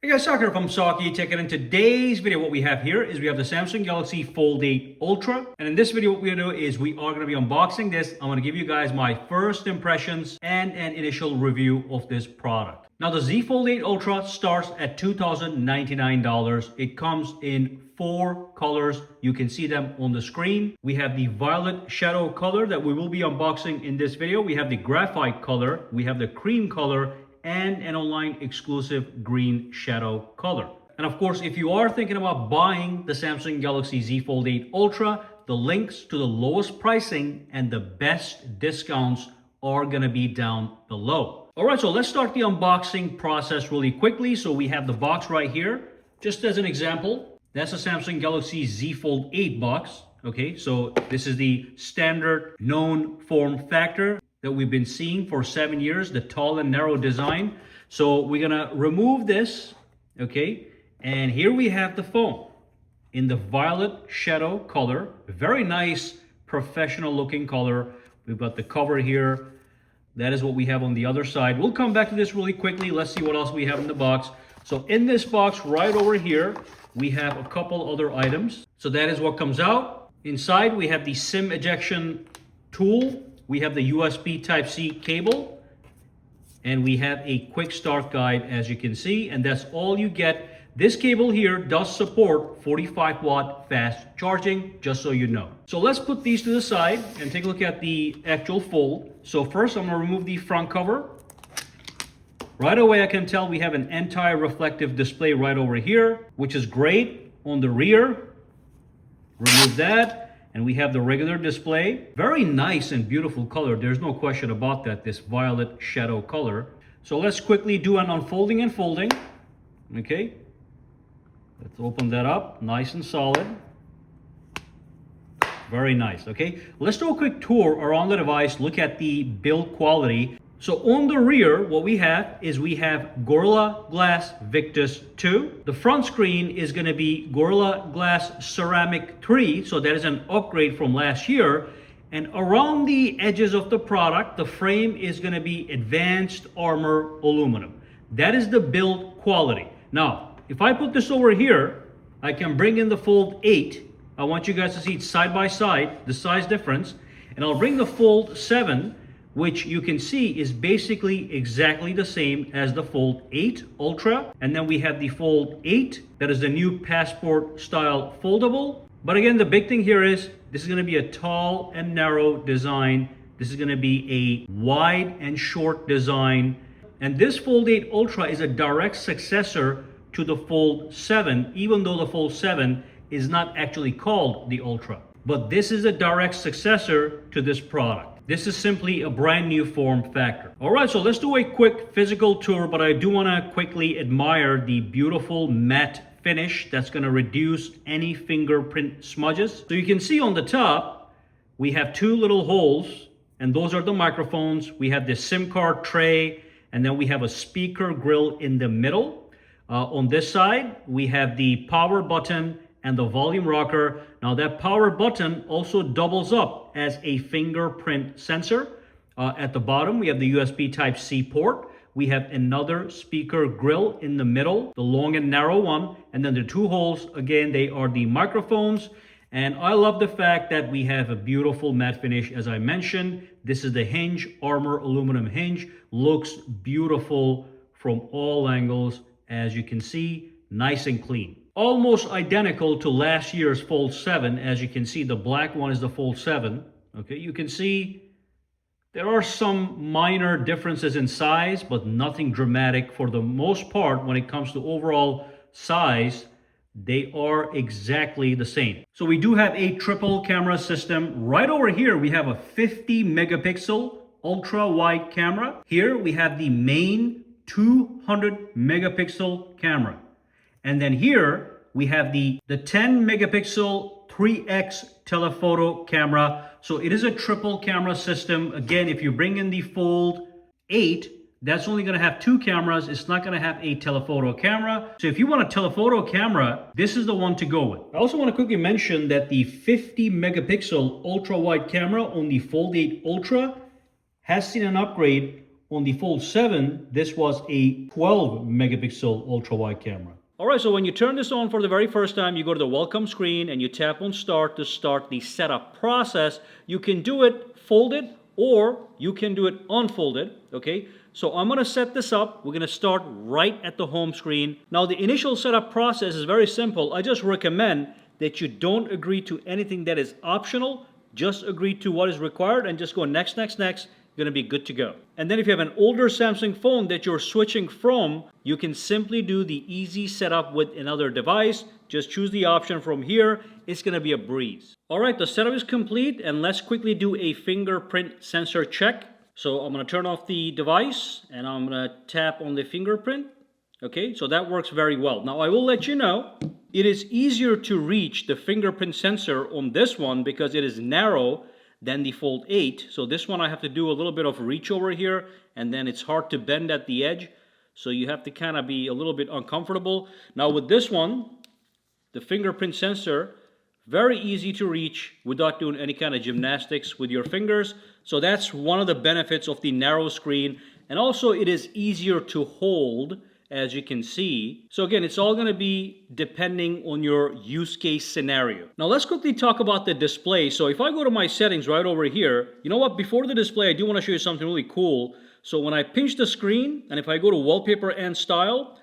Hey guys, Sakitech from sakitech, and in today's video what we have here is we have the Samsung Galaxy Fold 8 Ultra, and in this video what we're going to do is we are going to be unboxing this. I'm going to give you guys my first impressions and an initial review of this product. Now the Z Fold 8 Ultra starts at $2,099. It comes in 4 colors. You can see them on the screen. We have the violet shadow color that we will be unboxing in this video. We have the graphite color, we have the cream color, and an online exclusive green shadow color. And of course, if you are thinking about buying the Samsung Galaxy Z Fold 8 Ultra, the links to the lowest pricing and the best discounts are gonna be down below. All right, so let's start the unboxing process really quickly. So we have the box right here. Just as an example, that's a Samsung Galaxy Z Fold 8 box. Okay, so this is the standard known form factor that we've been seeing for 7 years, the tall and narrow design. So we're gonna remove this, okay? And here we have the phone in the violet shadow color. Very nice, professional looking color. We've got the cover here. That is what we have on the other side. We'll come back to this really quickly. Let's see what else we have in the box. So in this box right over here, we have a couple other items. So that is what comes out. Inside, we have the SIM ejection tool. We have the USB Type-C cable, and we have a quick start guide, as you can see, and that's all you get. This cable here does support 45-watt fast charging, just so you know. So let's put these to the side and take a look at the actual fold. So first, I'm gonna remove the front cover. Right away, I can tell we have an anti-reflective display right over here, which is great. On the rear, remove that. And we have the regular display. Very nice and beautiful color. There's no question about that, this violet shadow color. So let's quickly do an unfolding and folding. Okay. Let's open that up. Nice and solid. Very nice. Okay. Let's do a quick tour around the device. Look at the build quality. So on the rear, what we have is we have Gorilla Glass Victus 2. The front screen is going to be Gorilla Glass Ceramic 3. So that is an upgrade from last year. And around the edges of the product, the frame is going to be Advanced Armor Aluminum. That is the build quality. Now, if I put this over here, I can bring in the Fold 8. I want you guys to see it side by side, the size difference. And I'll bring the Fold 7, which you can see is basically exactly the same as the Fold 8 Ultra. And then we have the Fold 8, that is the new passport style foldable. But again, the big thing here is this is gonna be a tall and narrow design. This is gonna be a wide and short design. And this Fold 8 Ultra is a direct successor to the Fold 7, even though the Fold 7 is not actually called the Ultra. But this is a direct successor to this product. This is simply a brand new form factor. All right, so let's do a quick physical tour, but I do wanna quickly admire the beautiful matte finish that's gonna reduce any fingerprint smudges. So you can see on the top, we have 2 little holes, and those are the microphones. We have this SIM card tray, and then we have a speaker grill in the middle. On this side, we have the power button and the volume rocker. Now that power button also doubles up as a fingerprint sensor. At the bottom, we have the USB Type-C port. We have another speaker grill in the middle, the long and narrow one. And then the 2 holes, again, they are the microphones. And I love the fact that we have a beautiful matte finish, as I mentioned. This is the hinge, Armor aluminum hinge. Looks beautiful from all angles. As you can see, nice and clean. Almost identical to last year's Fold 7. As you can see, the black one is the Fold 7. Okay, you can see there are some minor differences in size, but nothing dramatic. For the most part, when it comes to overall size, they are exactly the same. So we do have a triple camera system. Right over here, we have a 50 megapixel ultra wide camera. Here we have the main 200 megapixel camera. And then here we have the 10 megapixel 3x telephoto camera. So it is a triple camera system. Again, if you bring in the Fold 8, that's only gonna have 2 cameras. It's not gonna have a telephoto camera. So if you want a telephoto camera, this is the one to go with. I also wanna quickly mention that the 50 megapixel ultra wide camera on the Fold 8 Ultra has seen an upgrade On the Fold 7, this was a 12 megapixel ultra-wide camera. Alright, so when you turn this on for the very first time, you go to the welcome screen and you tap on start to start the setup process. You can do it folded or you can do it unfolded, okay? So I'm going to set this up. We're going to start right at the home screen. Now the initial setup process is very simple. I just recommend that you don't agree to anything that is optional. Just agree to what is required and just go next, next, next. You're going to be good to go. And then if you have an older Samsung phone that you're switching from, you can simply do the easy setup with another device. Just choose the option from here. It's going to be a breeze. All right, the setup is complete and let's quickly do a fingerprint sensor check. So I'm going to turn off the device and I'm going to tap on the fingerprint. Okay, so that works very well. Now I will let you know, it is easier to reach the fingerprint sensor on this one because it is narrow than the Fold 8. So this one I have to do a little bit of reach over here and then it's hard to bend at the edge. So you have to kind of be a little bit uncomfortable. Now with this one, the fingerprint sensor, very easy to reach without doing any kind of gymnastics with your fingers. So that's one of the benefits of the narrow screen. And also it is easier to hold, as you can see. So again, it's all going to be depending on your use case scenario. Now let's quickly talk about the display. So if I go to my settings right over here, you know what? Before the display, I do want to show you something really cool. So when I pinch the screen, and if I go to wallpaper and style,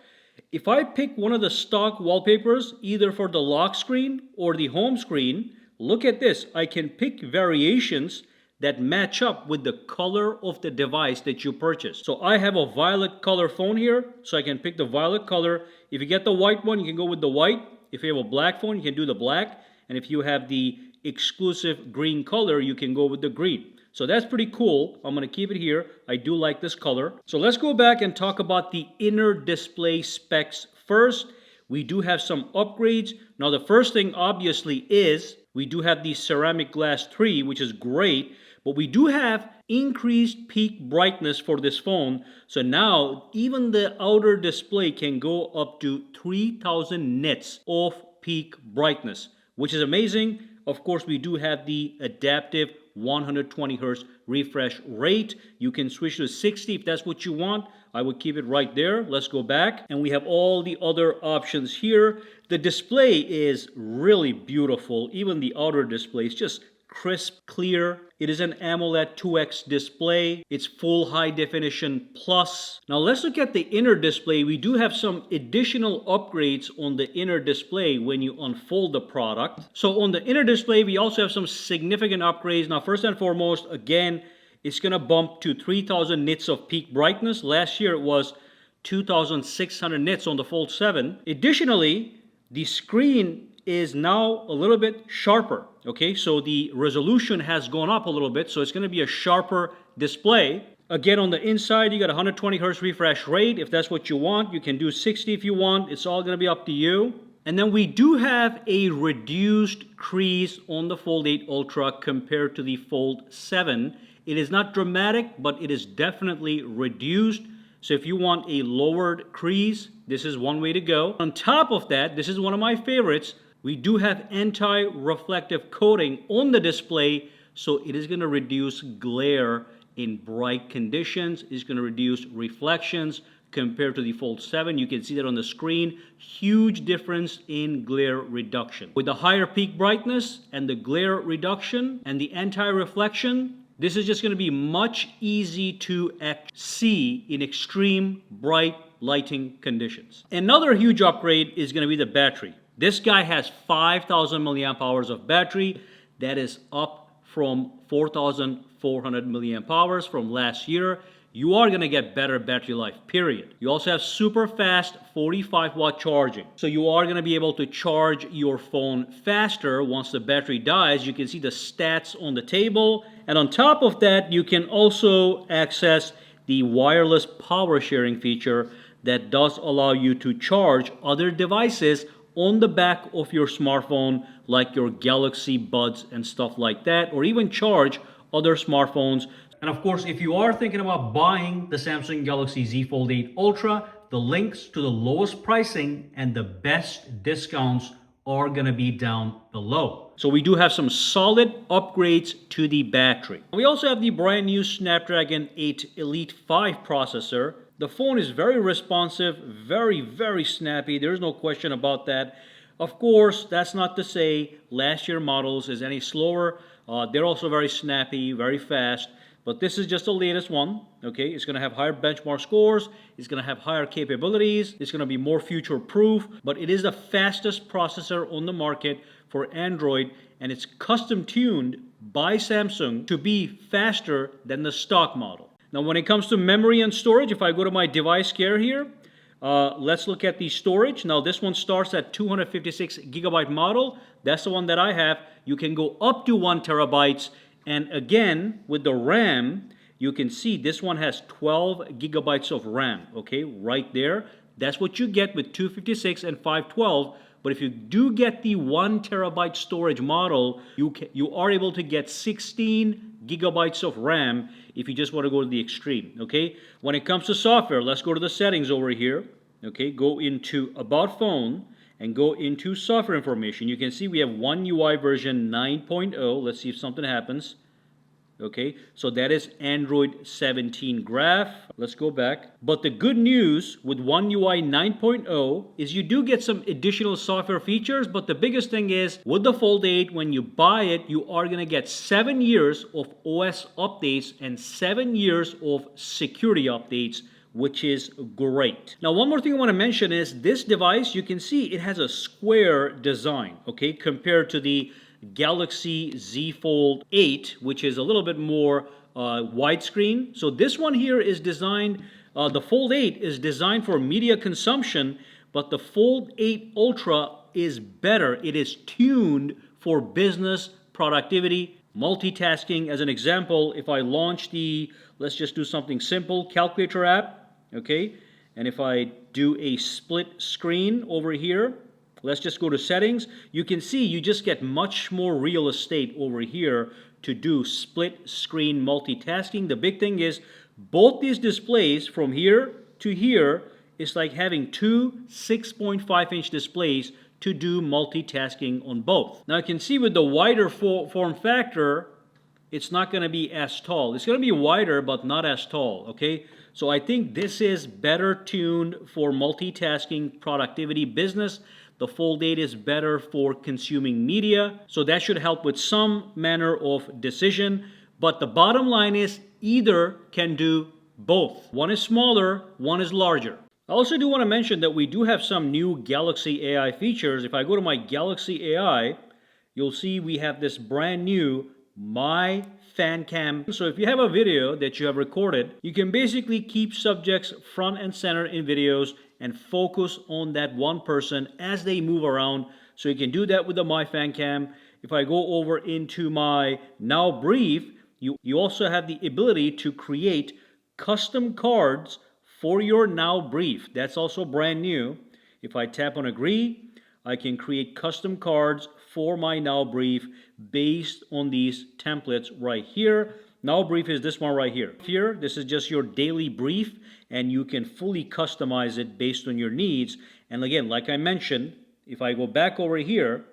if I pick one of the stock wallpapers, either for the lock screen or the home screen, look at this. I can pick variations that match up with the color of the device that you purchased. So I have a violet color phone here, so I can pick the violet color. If you get the white one, you can go with the white. If you have a black phone, you can do the black. And if you have the exclusive green color, you can go with the green. So that's pretty cool. I'm going to keep it here. I do like this color. So let's go back and talk about the inner display specs first. We do have some upgrades. Now the first thing obviously is we do have the ceramic glass 3, which is great. But we do have increased peak brightness for this phone. So now even the outer display can go up to 3000 nits of peak brightness, which is amazing. Of course, we do have the adaptive 120 Hz refresh rate. You can switch to 60 if that's what you want. I would keep it right there. Let's go back. And we have all the other options here. The display is really beautiful. Even the outer display is just crisp, clear. It is an AMOLED 2X display. It's full high definition plus. Now let's look at the inner display. We do have some additional upgrades on the inner display when you unfold the product. So on the inner display, we also have some significant upgrades. Now first and foremost, again, it's going to bump to 3000 nits of peak brightness. Last year it was 2600 nits on the Fold 7. Additionally, the screen is now a little bit sharper. Okay, so the resolution has gone up a little bit, so it's going to be a sharper display. Again, on the inside, you got 120 Hz refresh rate. If that's what you want, you can do 60 if you want. It's all going to be up to you. And then we do have a reduced crease on the Fold 8 Ultra compared to the Fold 7. It is not dramatic, but it is definitely reduced. So if you want a lowered crease, this is one way to go. On top of that, this is one of my favorites. We do have anti-reflective coating on the display, so it is going to reduce glare in bright conditions. It's going to reduce reflections compared to the Fold 7. You can see that on the screen. Huge difference in glare reduction. With the higher peak brightness and the glare reduction and the anti-reflection, this is just going to be much easy to see in extreme bright lighting conditions. Another huge upgrade is going to be the battery. This guy has 5000 milliamp hours of battery. That is up from 4400 milliamp hours from last year. You are going to get better battery life, period. You also have super fast 45 watt charging. So you are going to be able to charge your phone faster once the battery dies. You can see the stats on the table. And on top of that, you can also access the wireless power sharing feature that does allow you to charge other devices on the back of your smartphone, like your Galaxy Buds and stuff like that, or even charge other smartphones. And of course, if you are thinking about buying the Samsung Galaxy Z Fold 8 Ultra, the links to the lowest pricing and the best discounts are gonna be down below. So we do have some solid upgrades to the battery. We also have the brand new Snapdragon 8 Elite 5 processor. The phone is very responsive, very snappy. There's no question about that. Of course, that's not to say last year models is any slower. They're also very snappy, very fast. But this is just the latest one, okay? It's going to have higher benchmark scores. It's going to have higher capabilities. It's going to be more future-proof. But it is the fastest processor on the market for Android, and it's custom-tuned by Samsung to be faster than the stock model. Now, when it comes to memory and storage, if I go to my device care here, let's look at the storage. Now, this one starts at 256 gigabyte model. That's the one that I have. You can go up to 1 terabytes. And again, with the RAM, you can see this one has 12 gigabytes of RAM, okay, right there. That's what you get with 256 and 512. But if you do get the 1 terabyte storage model, you are able to get 16 gigabytes of RAM if you just want to go to the extreme, okay? When it comes to software, let's go to the settings over here, okay? Go into About Phone and go into software information. You can see we have One UI version 9.0. Let's see if something happens. Okay, so that is Android 17 Graph. Let's go back. But the good news with One UI 9.0 is you do get some additional software features, but the biggest thing is with the Fold 8, when you buy it, you are going to get 7 years of OS updates and 7 years of security updates, which is great. Now, one more thing I want to mention is this device, you can see it has a square design, okay, compared to the Galaxy Z Fold 8, which is a little bit more widescreen. So this one here is designed, the Fold 8 is designed for media consumption, but the Fold 8 Ultra is better. It is tuned for business productivity, multitasking. As an example, if I launch the, let's just do something simple, calculator app, okay, and if I do a split screen over here, let's just go to settings. You can see you just get much more real estate over here to do split screen multitasking. The big thing is both these displays from here to here is like having two 6.5-inch displays to do multitasking on both. Now you can see with the wider form factor, it's not going to be as tall. It's going to be wider, but not as tall, okay? So I think this is better tuned for multitasking, productivity, business. The Fold 8 is better for consuming media, so that should help with some manner of decision. But the bottom line is either can do both. One is smaller, one is larger. I also do want to mention that we do have some new Galaxy AI features. If I go to my Galaxy AI, you'll see we have this brand new My FanCam. So if you have a video that you have recorded, you can basically keep subjects front and center in videos and focus on that one person as they move around. So you can do that with the My FanCam. If I go over into my Now Brief, you also have the ability to create custom cards for your Now Brief. That's also brand new. If I tap on Agree, I can create custom cards for my Now Brief based on these templates right here. Now Brief is this one right here. Here, this is just your daily brief, and you can fully customize it based on your needs. And again, like I mentioned, if I go back over here,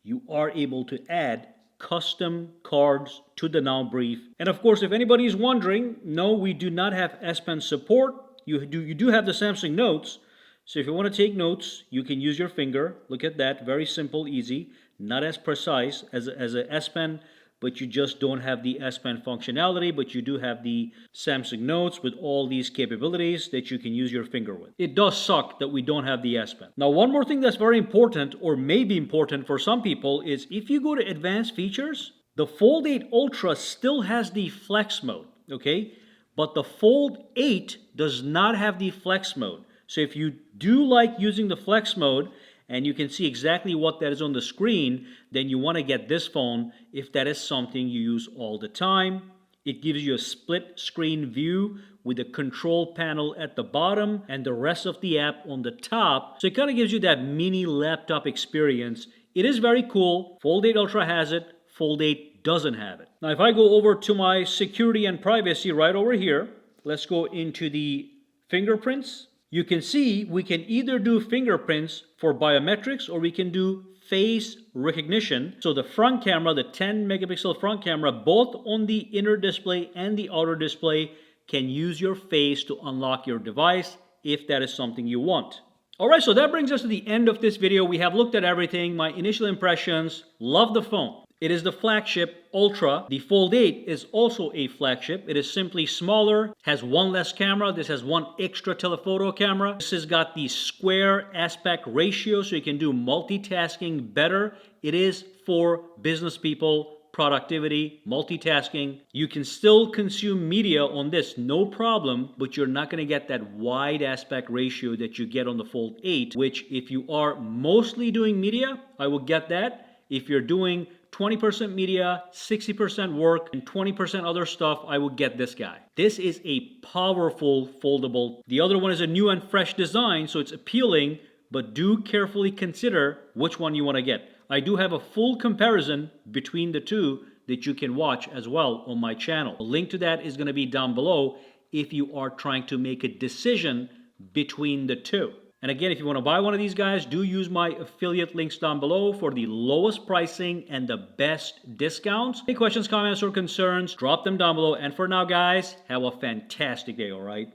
you are able to add custom cards to the Now Brief. And of course, if anybody is wondering, no, we do not have S Pen support. You do have the Samsung Notes. So if you want to take notes, you can use your finger. Look at that, very simple, easy. Not as precise as a S Pen, but you just don't have the S Pen functionality, but you do have the Samsung Notes with all these capabilities that you can use your finger with. It does suck that we don't have the S Pen. Now, one more thing that's very important, or may be important for some people, is if you go to advanced features, the Fold 8 Ultra still has the flex mode, okay? But the Fold 8 does not have the flex mode. So if you do like using the flex mode, and you can see exactly what that is on the screen, then you want to get this phone if that is something you use all the time. It gives you a split screen view with a control panel at the bottom and the rest of the app on the top. So it kind of gives you that mini laptop experience. It is very cool. Fold 8 Ultra has it. Fold 8 doesn't have it. Now if I go over to my security and privacy right over here, let's go into the fingerprints. You can see we can either do fingerprints for biometrics or we can do face recognition. So the front camera, the 10 megapixel front camera, both on the inner display and the outer display, can use your face to unlock your device if that is something you want. Alright, so that brings us to the end of this video. We have looked at everything. My initial impressions, love the phone. It is the flagship Ultra. The Fold 8 is also a flagship. It is simply smaller, has one less camera. This has one extra telephoto camera. This has got the square aspect ratio, so you can do multitasking better. It is for business people, productivity, multitasking. You can still consume media on this, no problem, but you're not going to get that wide aspect ratio that you get on the Fold 8, which if you are mostly doing media, I will get that. If you're doing 20% media, 60% work, and 20% other stuff, I would get this guy. This is a powerful foldable. The other one is a new and fresh design, so it's appealing, but do carefully consider which one you want to get. I do have a full comparison between the two that you can watch as well on my channel. A link to that is going to be down below if you are trying to make a decision between the two. And again, if you want to buy one of these guys, do use my affiliate links down below for the lowest pricing and the best discounts. Any questions, comments, or concerns, drop them down below. And for now, guys, have a fantastic day, all right?